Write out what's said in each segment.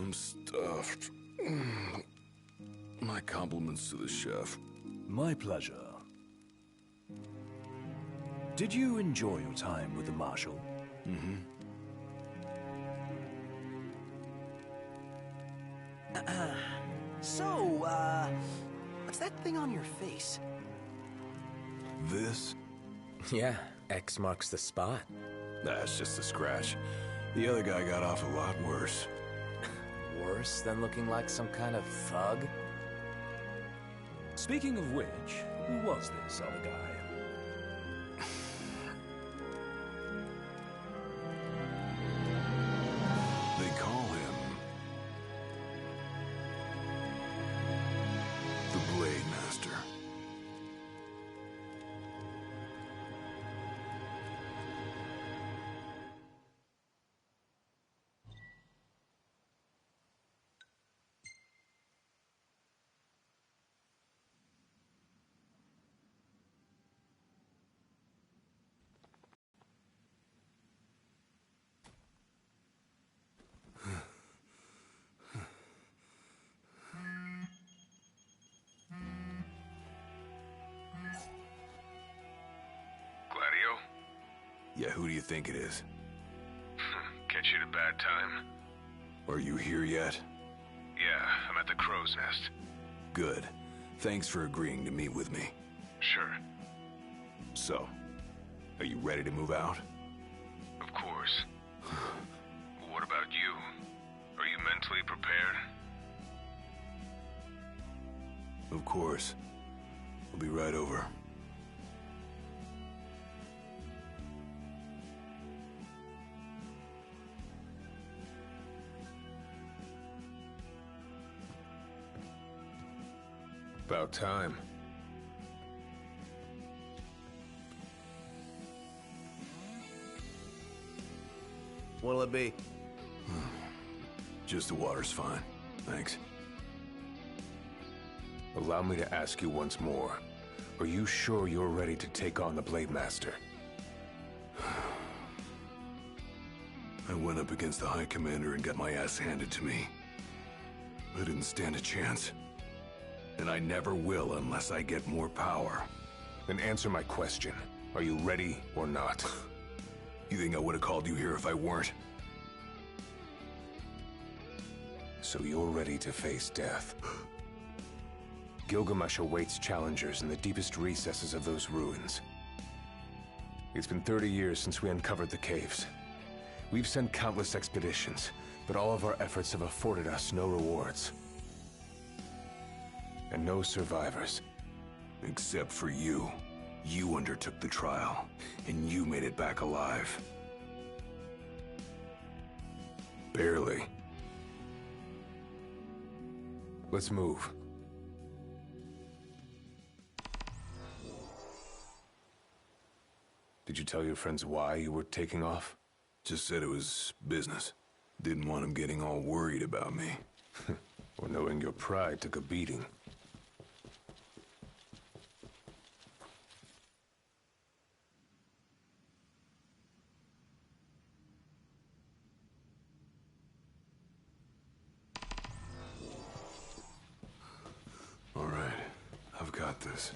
I'm stuffed. My compliments to the chef. My pleasure. Did you enjoy your time with the Marshal? Mm-hmm. What's that thing on your face? This? Yeah, X marks the spot. That's just a scratch. The other guy got off a lot worse. Worse than looking like some kind of thug? Speaking of which, who was this other guy? They call him the Blade Master. Gladio? Yeah, who do you think it is? Catch you at a bad time? Are you here yet? Yeah, I'm at the Crow's Nest. Good. Thanks for agreeing to meet with me. Sure. So, are you ready to move out? Of course. What about you? Are you mentally prepared? Of course. We'll be right over. About time. What'll it be? Just the water's fine. Thanks. Allow me to ask you once more. Are you sure you're ready to take on the Blade Master? I went up against the High Commander and got my ass handed to me. I didn't stand a chance. And I never will unless I get more power. Then answer my question. Are you ready or not? You think I would have called you here if I weren't? So you're ready to face death. Gilgamesh awaits challengers in the deepest recesses of those ruins. It's been 30 years since we uncovered the caves. We've sent countless expeditions, but all of our efforts have afforded us no rewards. And no survivors. Except for you. You undertook the trial, and you made it back alive. Barely. Let's move. Did you tell your friends why you were taking off? Just said it was business. Didn't want them getting all worried about me. Or knowing your pride took a beating. All right, I've got this.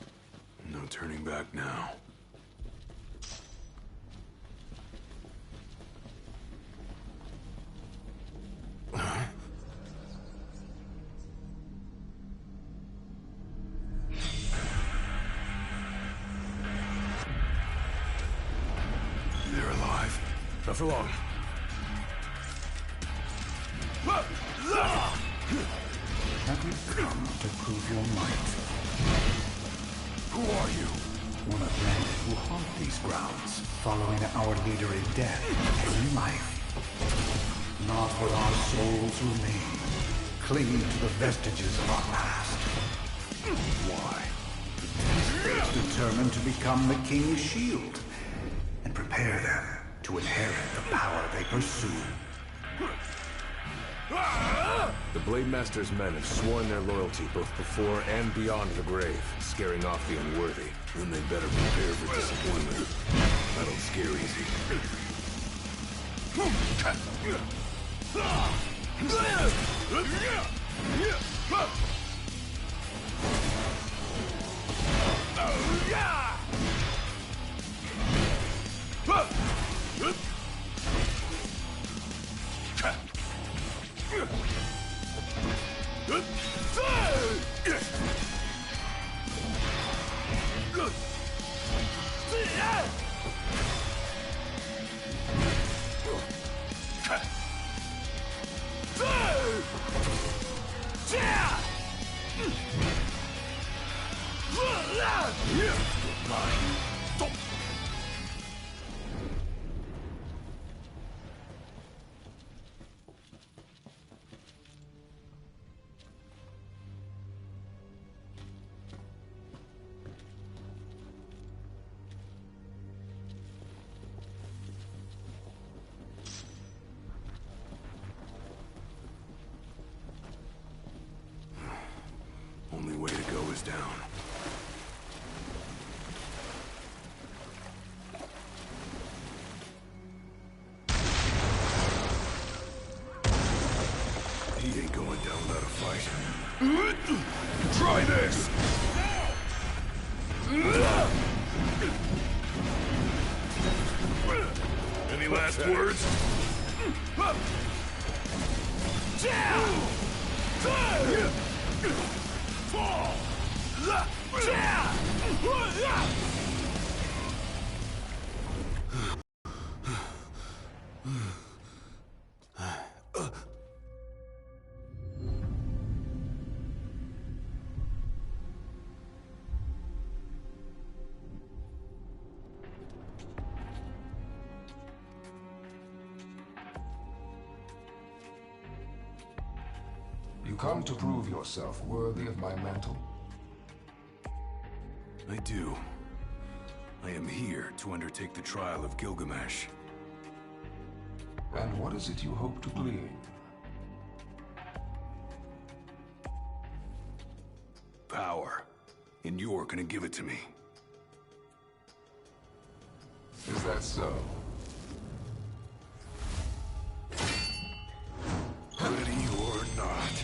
No turning back now. They're alive. Not for long. Have you come to prove your might? Who are you? One of many who haunt these grounds, following our leader in death and in life. Not where our souls remain, clinging to the vestiges of our past. Why? Determined to become the King's shield, and prepare them to inherit the power they pursue. The Blade Master's men have sworn their loyalty both before and beyond the grave, scaring off the unworthy. Then they better prepare for disappointment. I don't scare easy. Only way to go is down. He ain't going down without a fight. Try this! Any last words? You come to prove yourself worthy of my mantle. I do. I am here to undertake the trial of Gilgamesh. And what is it you hope to glean? Power. And you're gonna give it to me. Is that so? Ready or not.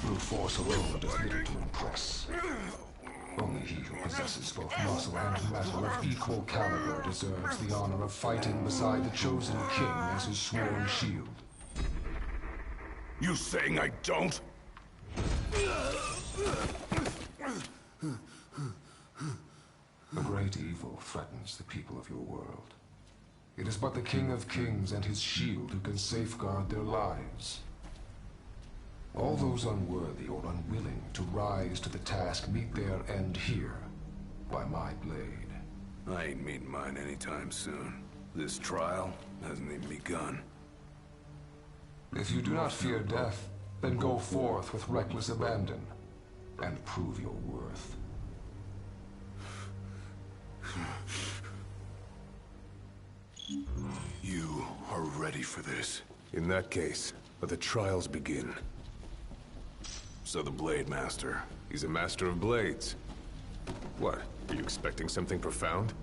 Brute force alone does little to impress. Only he who possesses both muscle and metal of equal caliber deserves the honor of fighting beside the chosen king as his sworn shield. You saying I don't? A great evil threatens the people of your world. It is but the King of Kings and his shield who can safeguard their lives. All those unworthy or unwilling to rise to the task meet their end here, by my blade. I ain't meeting mine anytime soon. This trial hasn't even begun. If you do not fear death, then go forth with reckless abandon, and prove your worth. You are ready for this. In that case, let the trials begin. So the Blade Master. He's a master of blades. What? Are you expecting something profound?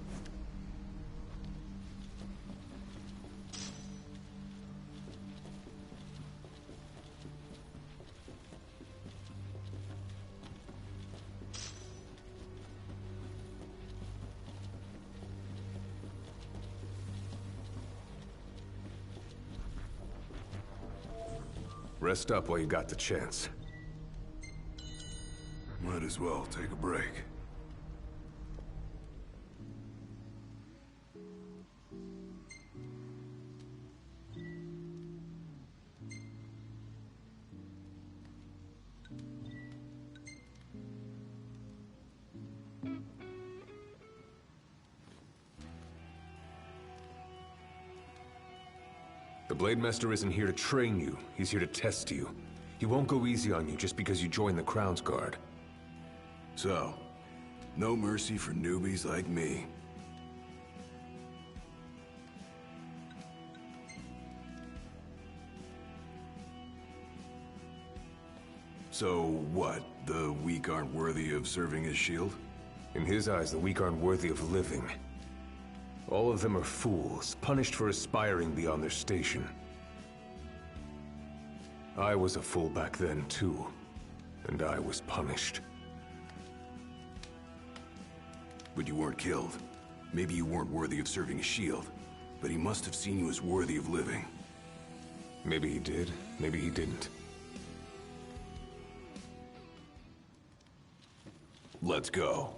Rest up while you got the chance. Might as well take a break. The Blade Master isn't here to train you, he's here to test you. He won't go easy on you just because you joined the Crown's Guard. So, no mercy for newbies like me. So what? The weak aren't worthy of serving as shield? In his eyes, the weak aren't worthy of living. All of them are fools, punished for aspiring beyond their station. I was a fool back then, too. And I was punished. But you weren't killed. Maybe you weren't worthy of serving as shield. But he must have seen you as worthy of living. Maybe he did, maybe he didn't. Let's go.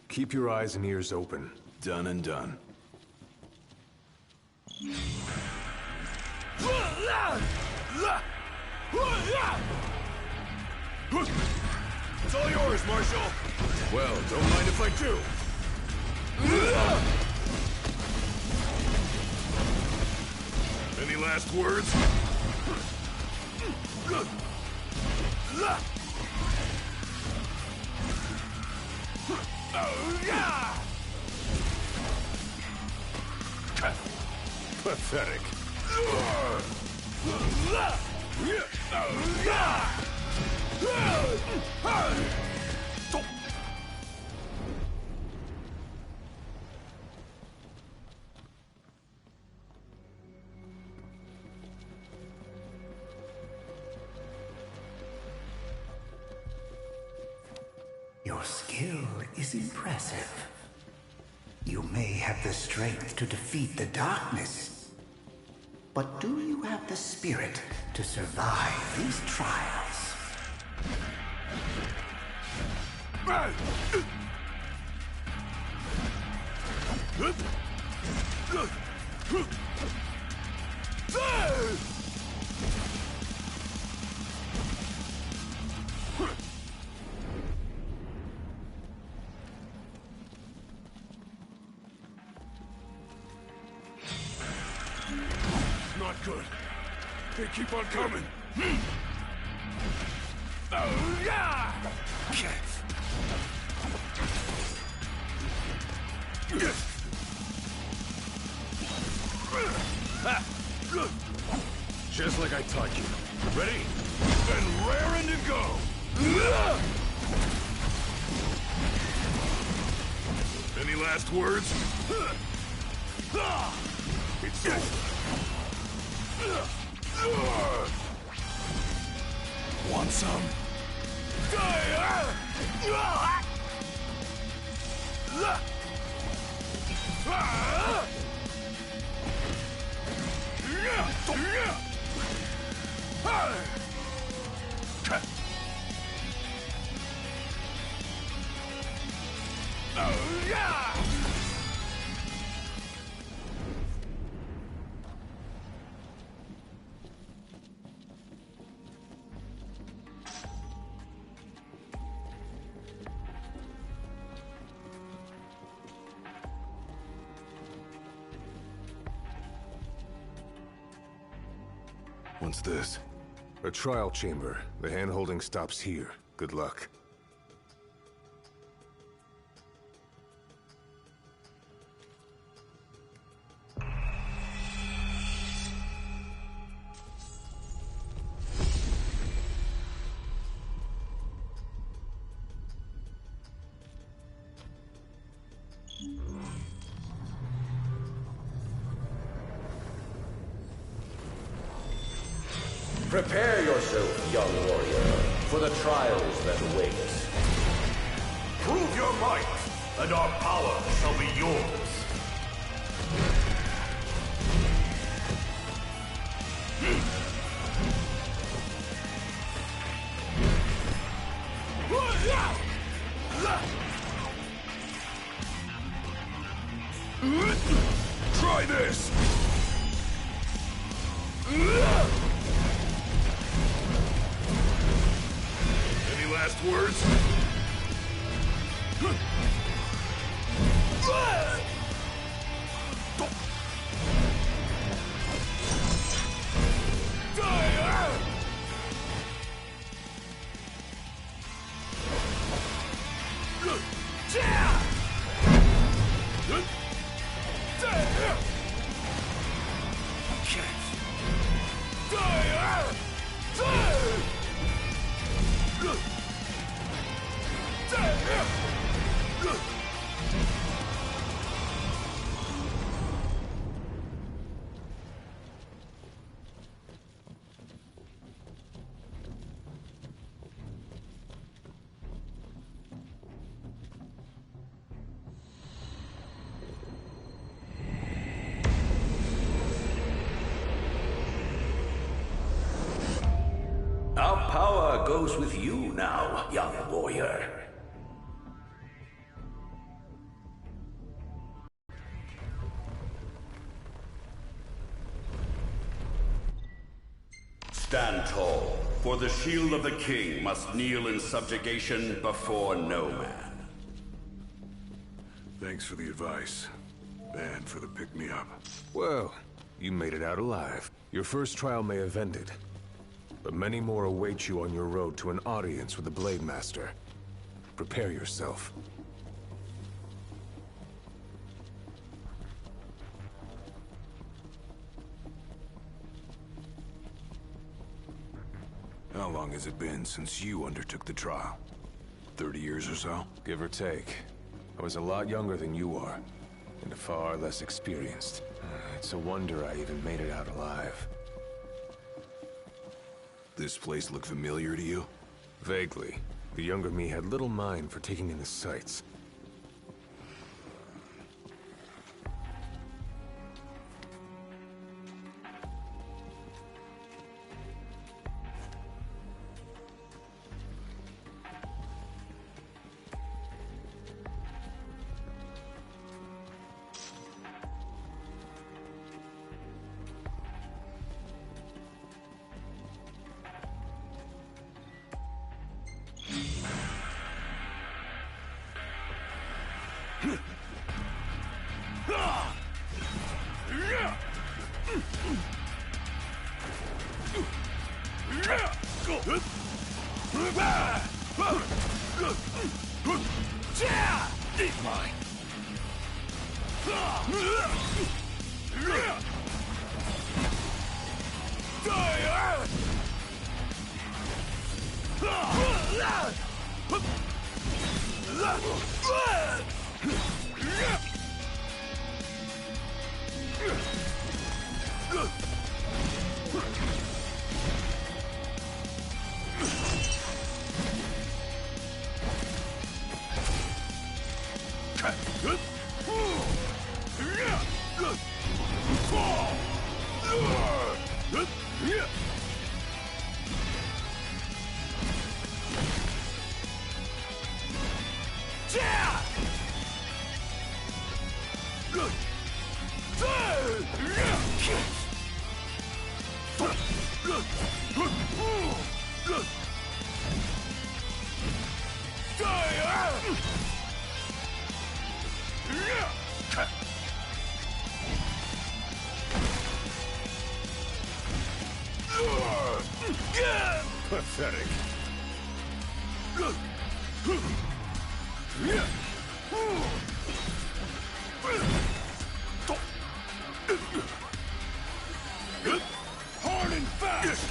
Keep your eyes and ears open. Done and done. It's all yours, Marshal! Well, don't mind if I do. Any last words? Pathetic. Your skill is impressive. You may have the strength to defeat the darkness, but do you have the spirit to survive these trials? Not good. They keep on coming. Just like I taught you. Ready? And raring to go! Any last words? It's over. Want some? What's this? A trial chamber. The hand-holding stops here. Good luck. Prepare yourself, young warrior, for the trials that await. Prove your might, and our power shall be yours. Try this! Any last words? goes with you now, young warrior. Stand tall, for the shield of the king must kneel in subjugation before no man. Thanks for the advice. And for the pick-me-up. Well, you made it out alive. Your first trial may have ended, but many more await you on your road to an audience with the Blade Master. Prepare yourself. How long has it been since you undertook the trial? 30 years or so? Give or take. I was a lot younger than you are, and far less experienced. It's a wonder I even made it out alive. This place look familiar to you? Vaguely. The younger me had little mind for taking in the sights. Pathetic. Hard and fast!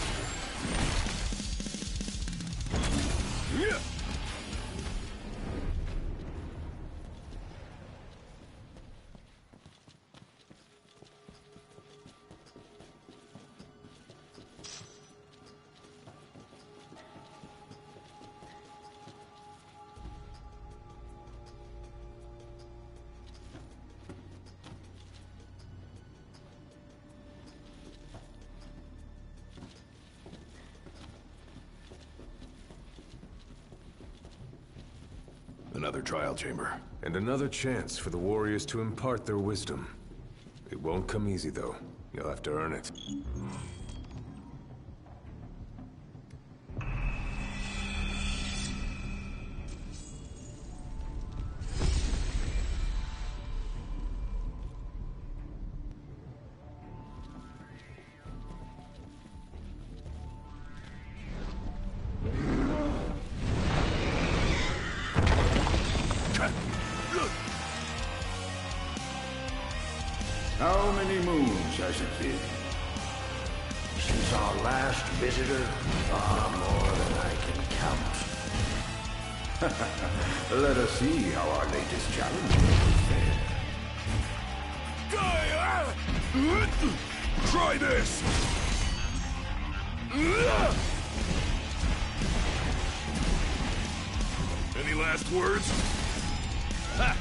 Another trial chamber. And another chance for the warriors to impart their wisdom. It won't come easy, though. You'll have to earn it. How many moons has it been? Since our last visitor? Far more than I can count. Let us see how our latest challenge will fare. Try this! Any last words? Ha!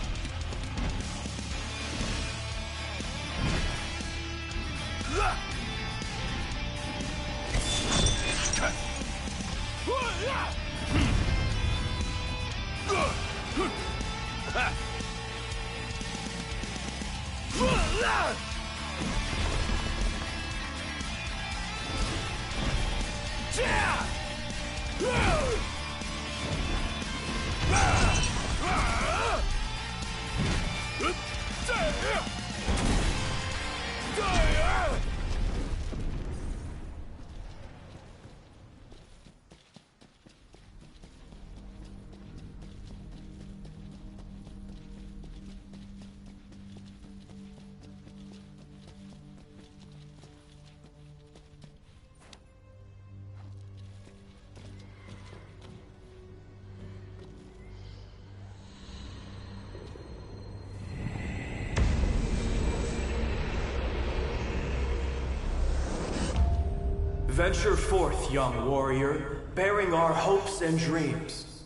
Venture forth, young warrior, bearing our hopes and dreams.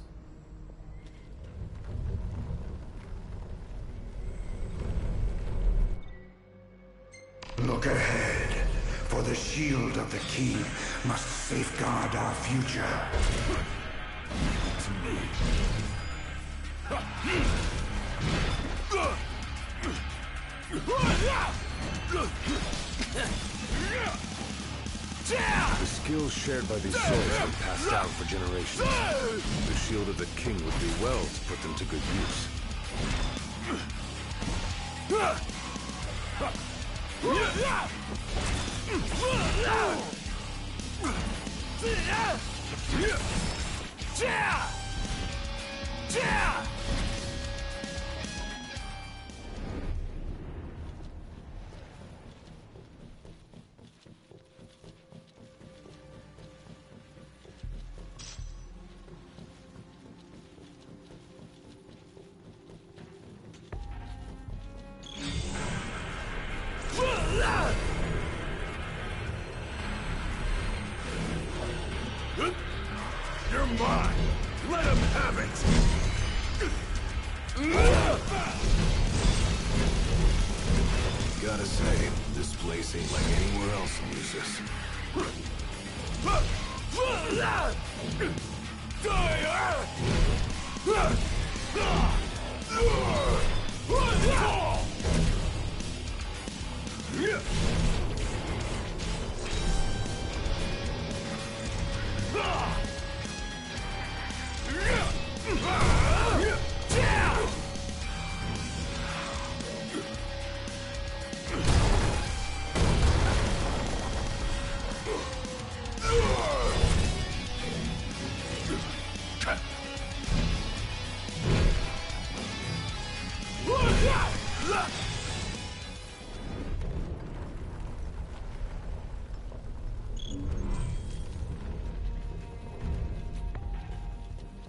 Look ahead, for the shield of the king must safeguard our future. The skills shared by these souls are passed down for generations. The shield of the king would do well to put them to good use. You're mine! Let him have it! Gotta say, this place ain't like anywhere else in Lucis.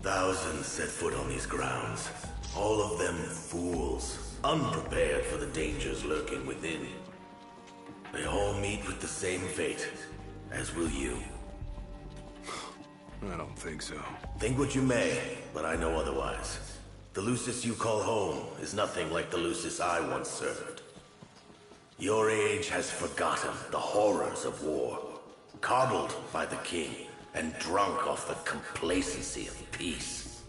Thousands set foot on these grounds. All of them fools, unprepared for the dangers lurking within. They all meet with the same fate, as will you. I don't think so. Think what you may, but I know otherwise. The Lucis you call home is nothing like the Lucis I once served. Your age has forgotten the horrors of war, coddled by the king, and drunk off the complacency of peace.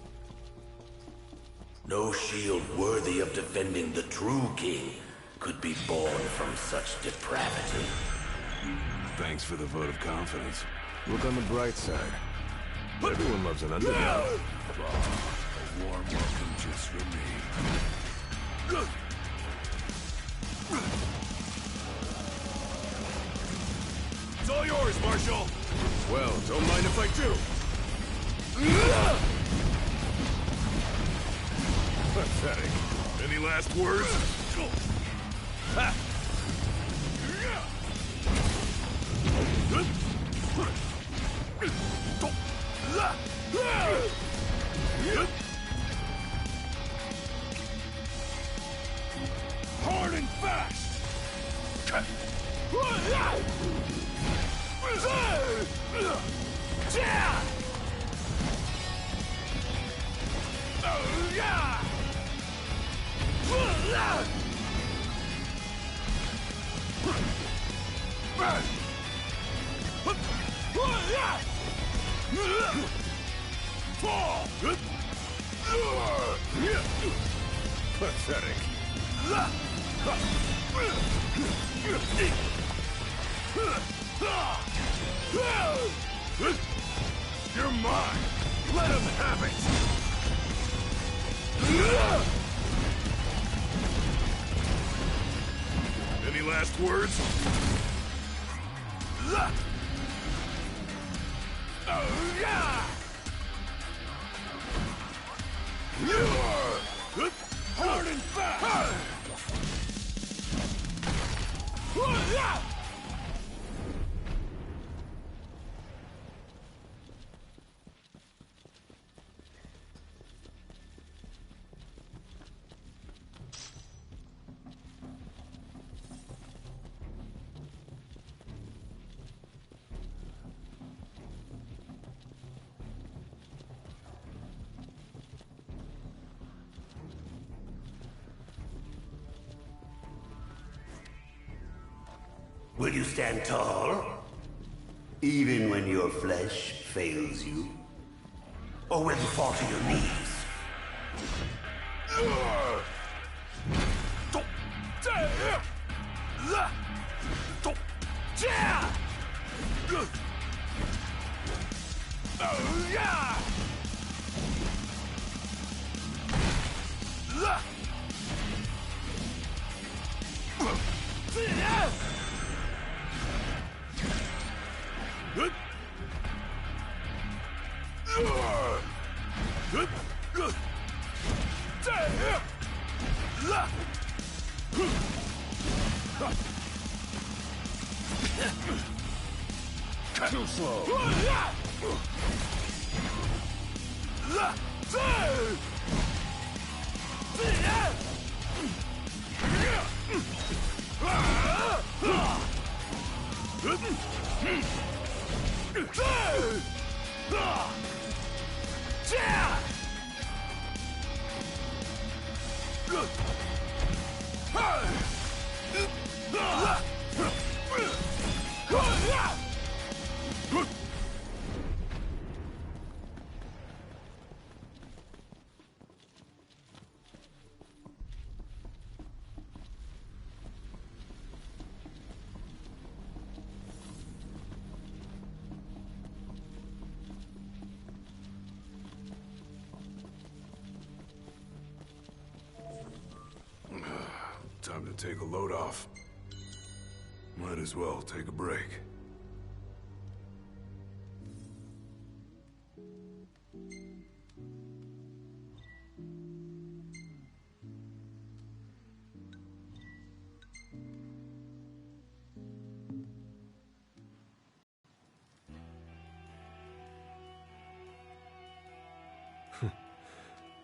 No shield worthy of defending the true king could be born from such depravity. Thanks for the vote of confidence. Look on the bright side. Everyone loves an underdog. A warm welcome just for me. It's all yours, Marshal! Well, don't mind if I do! Pathetic. Any last words? Ha! Hard and fast! Pathetic. You're mine! Let him have it! Any last words? Hard and fast! Will you stand tall? Even when your flesh fails you? Or will you fall to your knees? Too slow. Time to take a load off. Might as well take a break.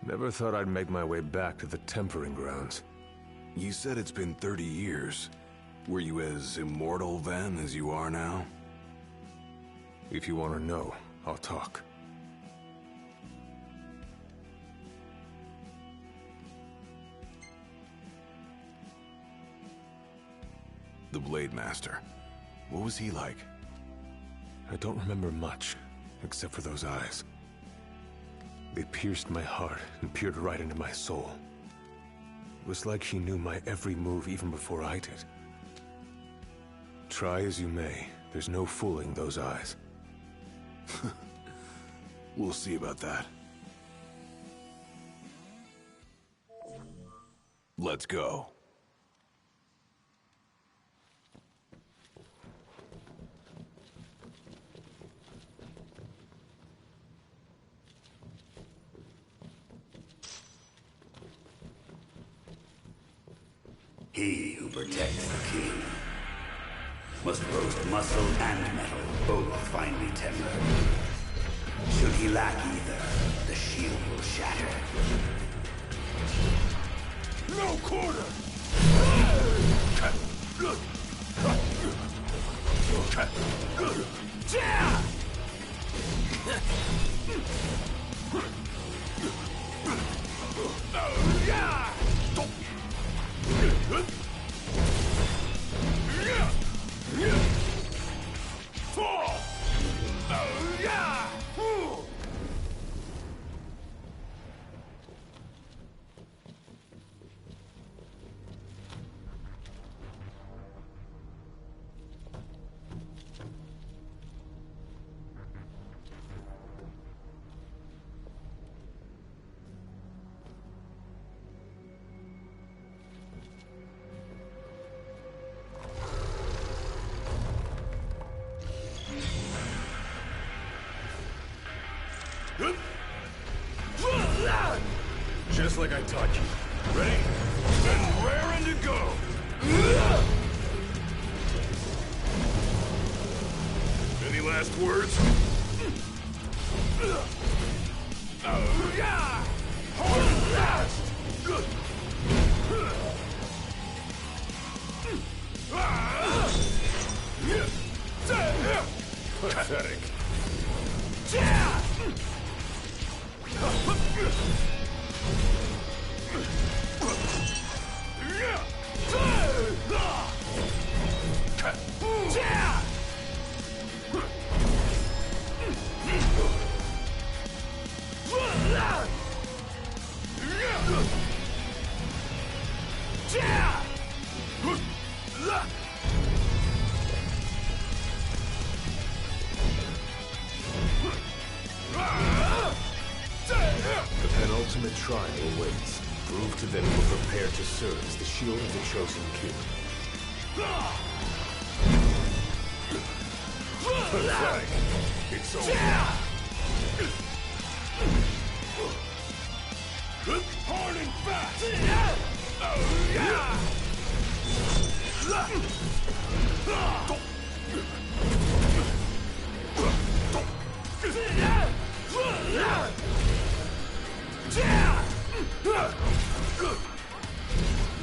Never thought I'd make my way back to the tempering grounds. You said it's been 30 years. Were you as immortal then as you are now? If you want to know, I'll talk. The Blade Master. What was he like? I don't remember much, except for those eyes. They pierced my heart and peered right into my soul. It was like she knew my every move even before I did. Try as you may, there's no fooling those eyes. We'll see about that. Let's go. He who protects the king must roast muscle and metal, both finely tempered. Should he lack either, the shield will shatter. No quarter! Just like I taught you. Ready? And raring to go! Any last words? Hold fast! Pathetic. trial awaits. Prove to them you're prepared to serve as the shield of the chosen king. Pathetic. It's over. Hard and fast!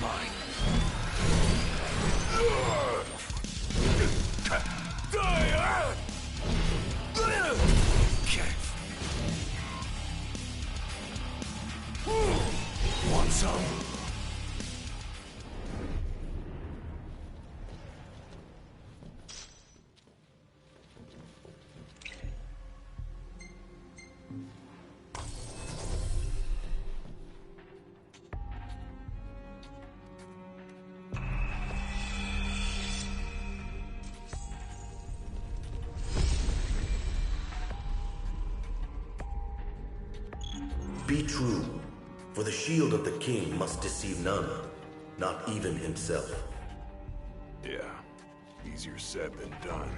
Mine. Want some? Be true, for the shield of the king must deceive none, not even himself. Yeah, easier said than done.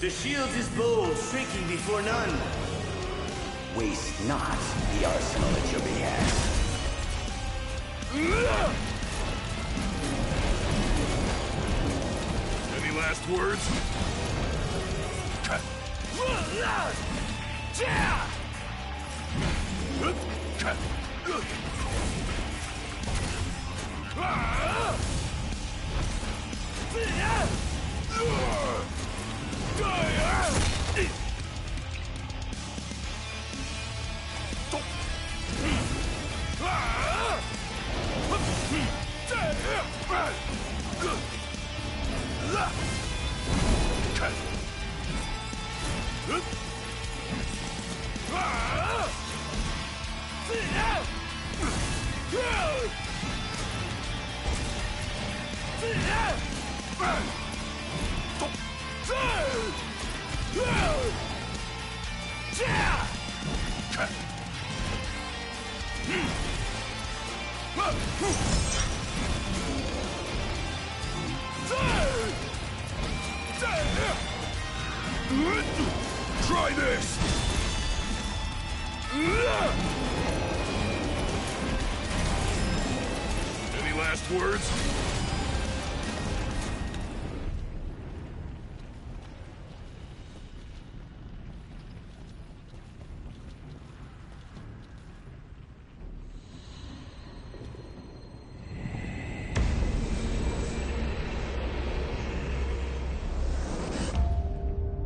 The shield is bold, shrinking before none. Waste not the arsenal at your behest. Any last words? Try this! Any last words?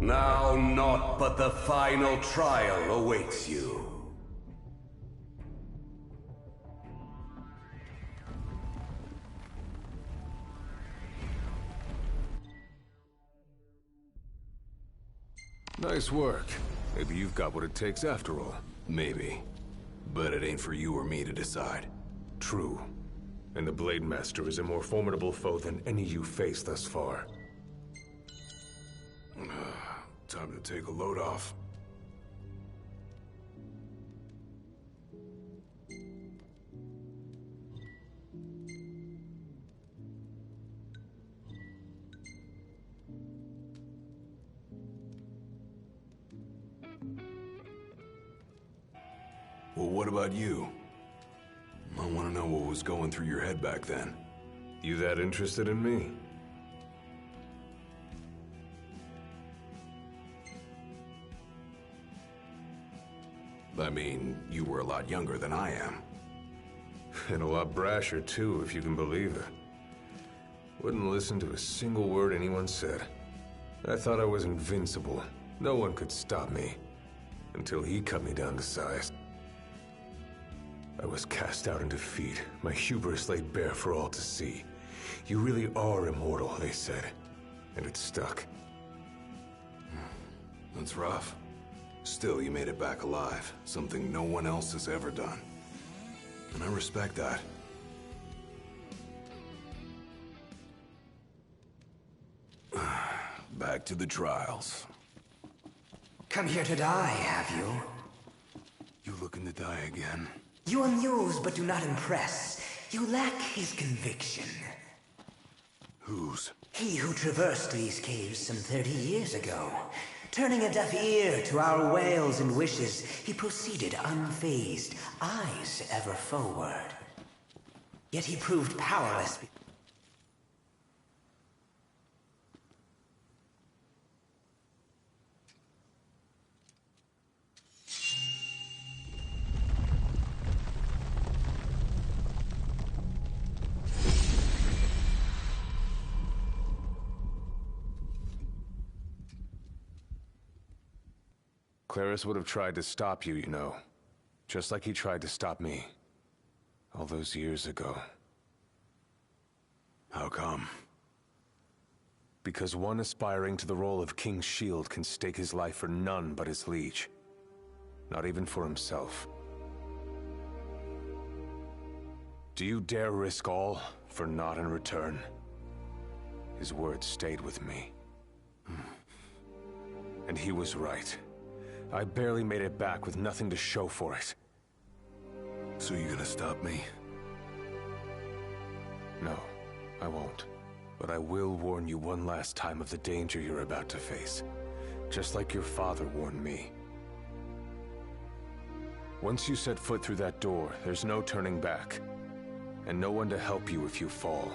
Now naught but the final trial awaits you. Nice work. Maybe you've got what it takes after all. Maybe. But it ain't for you or me to decide. True. And the Blade Master is a more formidable foe than any you faced thus far. Time to take a load off. Well, what about you? I want to know what was going through your head back then. You that interested in me? I mean, you were a lot younger than I am. And a lot brasher, too, if you can believe it. Wouldn't listen to a single word anyone said. I thought I was invincible. No one could stop me. Until he cut me down to size. I was cast out in defeat, my hubris laid bare for all to see. You really are immortal, they said, and it stuck. That's rough. Still, you made it back alive, something no one else has ever done. And I respect that. Back to the trials. Come here to die, have you? You looking to die again? You amuse but do not impress. You lack his conviction. Whose? He who traversed these caves some 30 years ago. Turning a deaf ear to our wails and wishes, he proceeded unfazed, eyes ever forward. Yet he proved powerless. Claris would have tried to stop you, you know. Just like he tried to stop me. All those years ago. How come? Because one aspiring to the role of King's Shield can stake his life for none but his liege. Not even for himself. Do you dare risk all for naught in return? His words stayed with me. And he was right. I barely made it back with nothing to show for it. So you gonna stop me? No, I won't. But I will warn you one last time of the danger you're about to face. Just like your father warned me. Once you set foot through that door, there's no turning back. And no one to help you if you fall.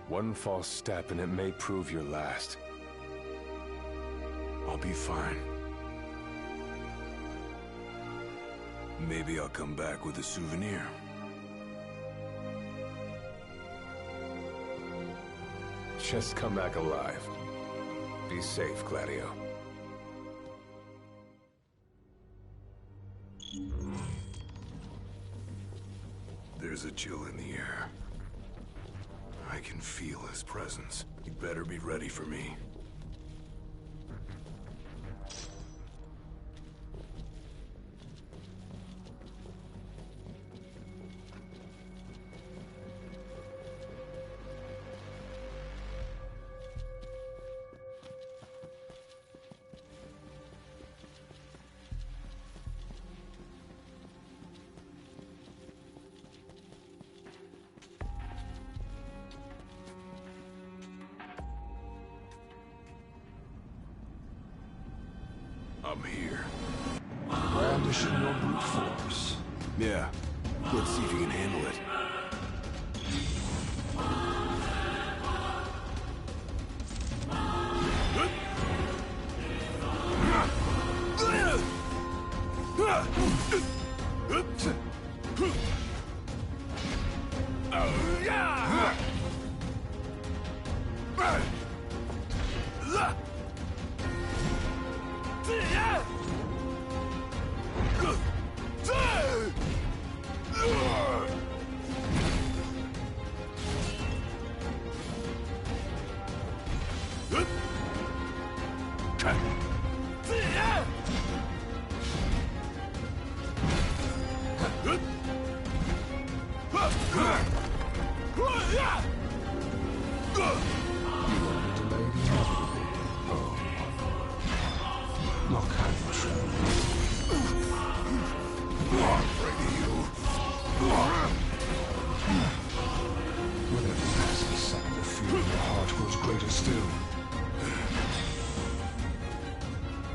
One false step and it may prove your last. I'll be fine. Maybe I'll come back with a souvenir. Just come back alive. Be safe, Gladio. There's a chill in the air. I can feel his presence. You'd better be ready for me. I'm here. Brandishing your brute force. Yeah. Let's see if you can handle it.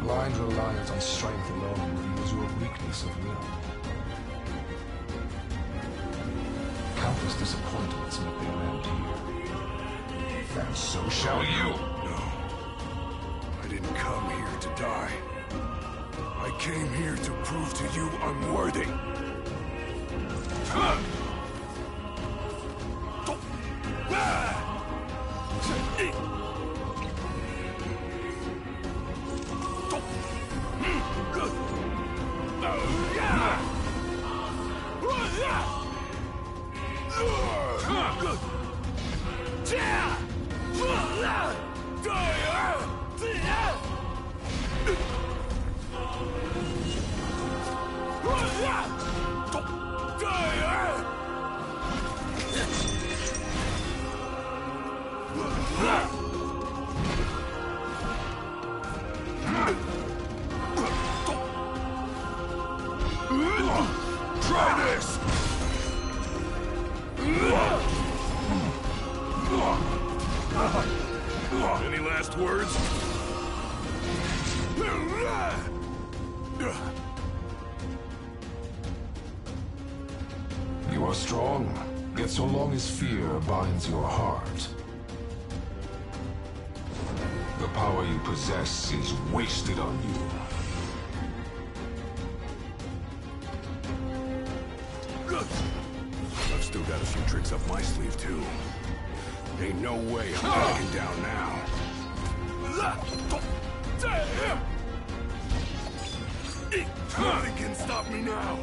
Blind reliance on strength alone reveals your weakness of will. Countless disappointments make their end here. And so shall you! No. I didn't come here to die. I came here to prove to you I'm worthy. You are strong, yet so long as fear binds your heart, the power you possess is wasted on you. I've still got a few tricks up my sleeve, too. Ain't no way I'm backing down now. Nothing can stop me now.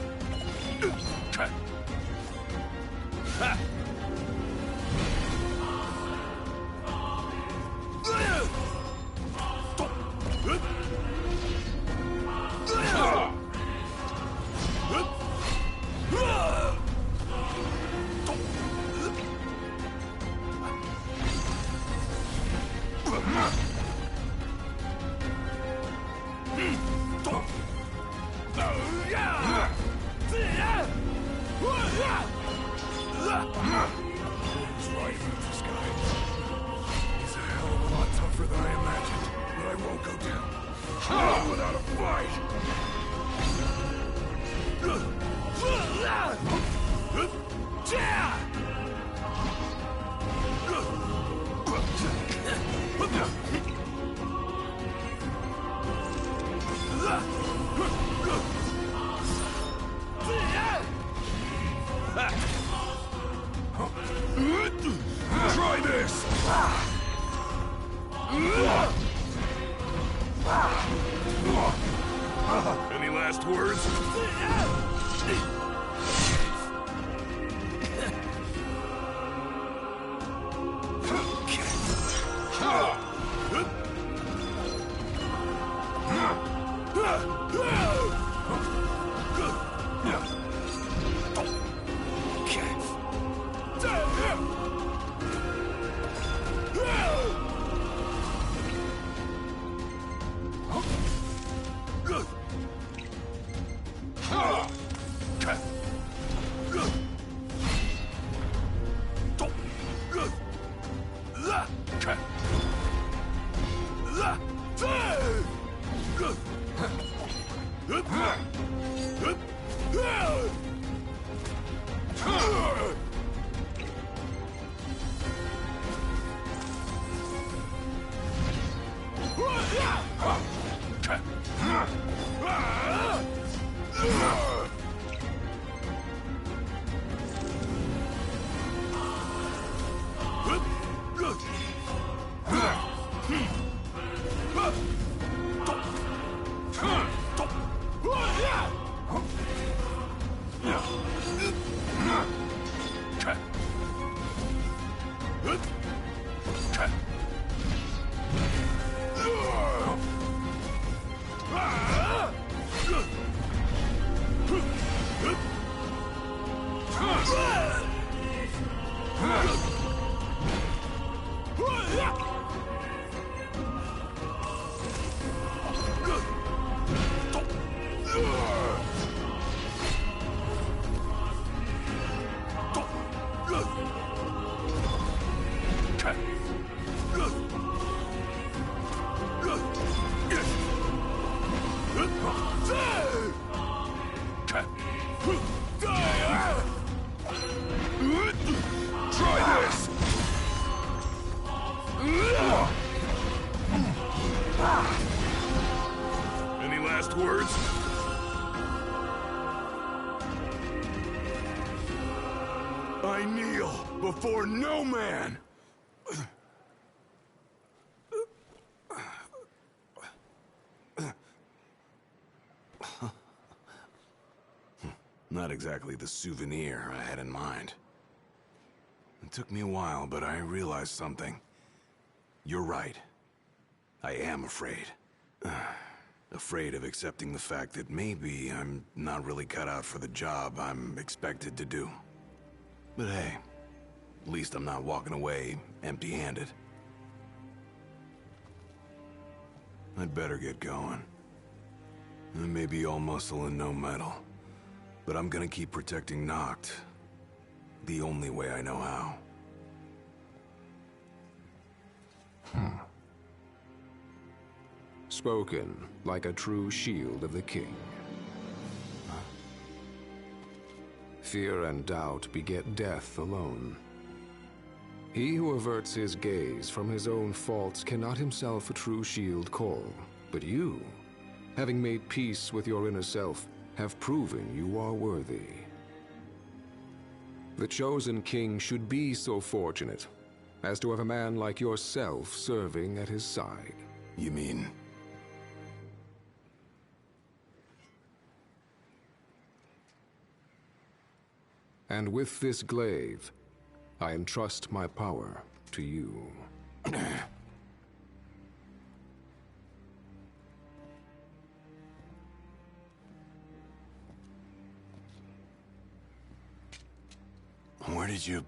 Try this! Any last words? Any last words? I kneel before no man! Not exactly the souvenir I had in mind. It took me a while, but I realized something. You're right. I am afraid. Afraid of accepting the fact that maybe I'm not really cut out for the job I'm expected to do. But hey, at least I'm not walking away empty-handed. I'd better get going. I may be all muscle and no metal, but I'm gonna keep protecting Noct the only way I know how. spoken, like a true shield of the king. Fear and doubt beget death alone. He who averts his gaze from his own faults cannot himself a true shield call. But you, having made peace with your inner self, have proven you are worthy. The chosen king should be so fortunate as to have a man like yourself serving at his side. You mean... And with this glaive, I entrust my power to you. Where did you...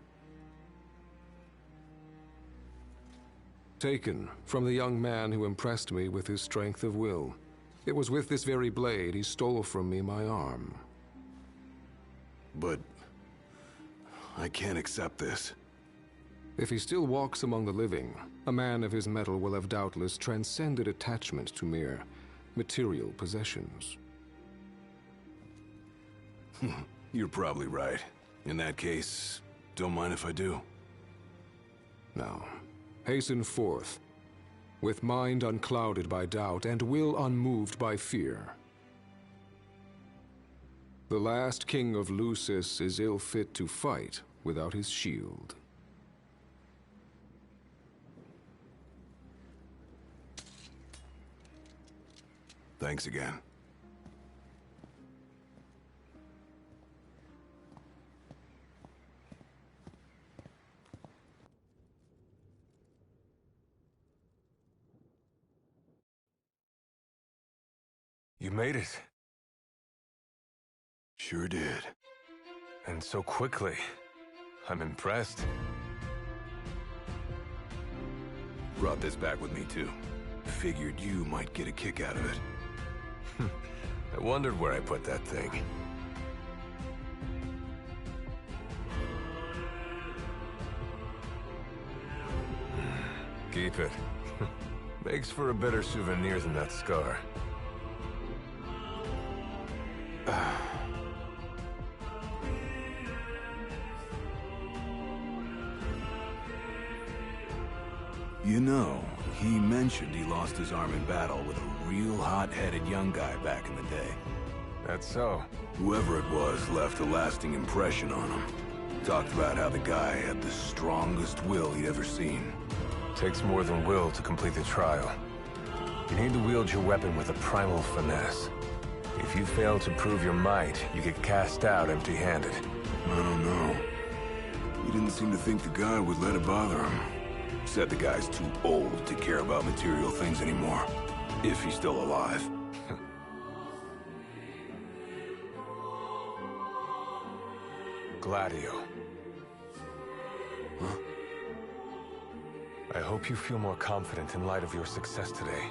Taken from the young man who impressed me with his strength of will. It was with this very blade he stole from me my arm. But... I can't accept this. If he still walks among the living, a man of his mettle will have doubtless transcended attachment to mere material possessions. You're probably right. In that case, don't mind if I do. Now, hasten forth, with mind unclouded by doubt and will unmoved by fear. The last king of Lucis is ill fit to fight without his shield. Thanks again. You made it. Sure did. And so quickly. I'm impressed. Brought this back with me, too. Figured you might get a kick out of it. I wondered where I put that thing. Keep it. Makes for a better souvenir than that scar. You know, he mentioned he lost his arm in battle with a real hot-headed young guy back in the day. That's so. Whoever it was left a lasting impression on him. Talked about how the guy had the strongest will he'd ever seen. Takes more than will to complete the trial. You need to wield your weapon with a primal finesse. If you fail to prove your might, you get cast out empty-handed. I don't know. He didn't seem to think the guy would let it bother him. Said the guy's too old to care about material things anymore. If he's still alive. Gladio. Huh? I hope you feel more confident in light of your success today.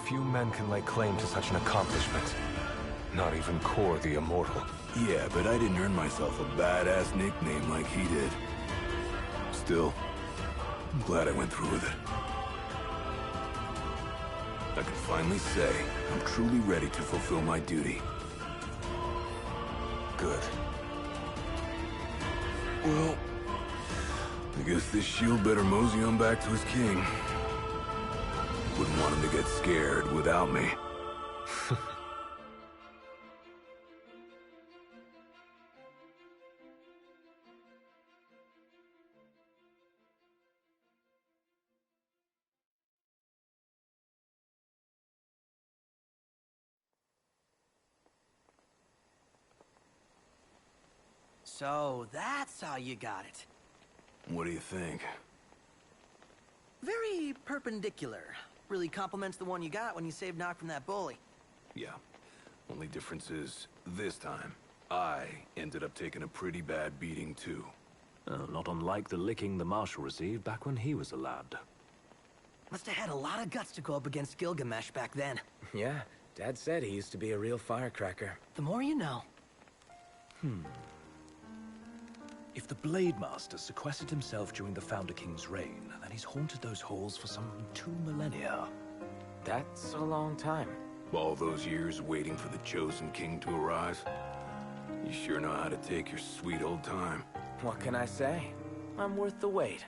Few men can lay claim to such an accomplishment. Not even Kor the Immortal. Yeah, but I didn't earn myself a badass nickname like he did. Still, I'm glad I went through with it. I can finally say I'm truly ready to fulfill my duty. Good. Well, I guess this shield better mosey on back to his king. Wouldn't want him to get scared without me. So, that's how you got it. What do you think? Very perpendicular. Really complements the one you got when you saved Nock from that bully. Yeah. Only difference is, this time, I ended up taking a pretty bad beating too. Not unlike the licking the Marshal received back when he was a lad. Must have had a lot of guts to go up against Gilgamesh back then. Yeah, Dad said he used to be a real firecracker. The more you know. If the Blade Master sequestered himself during the Founder King's reign, then he's haunted those halls for some 2 millennia. That's a long time. All those years waiting for the chosen king to arise? You sure know how to take your sweet old time. What can I say? I'm worth the wait.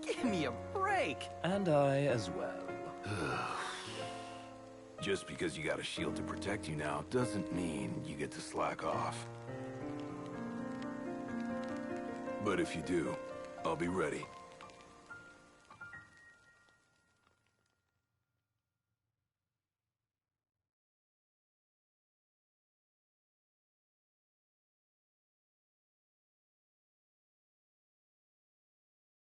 Give me a break! And I as well. Just because you got a shield to protect you now doesn't mean you get to slack off. But if you do, I'll be ready.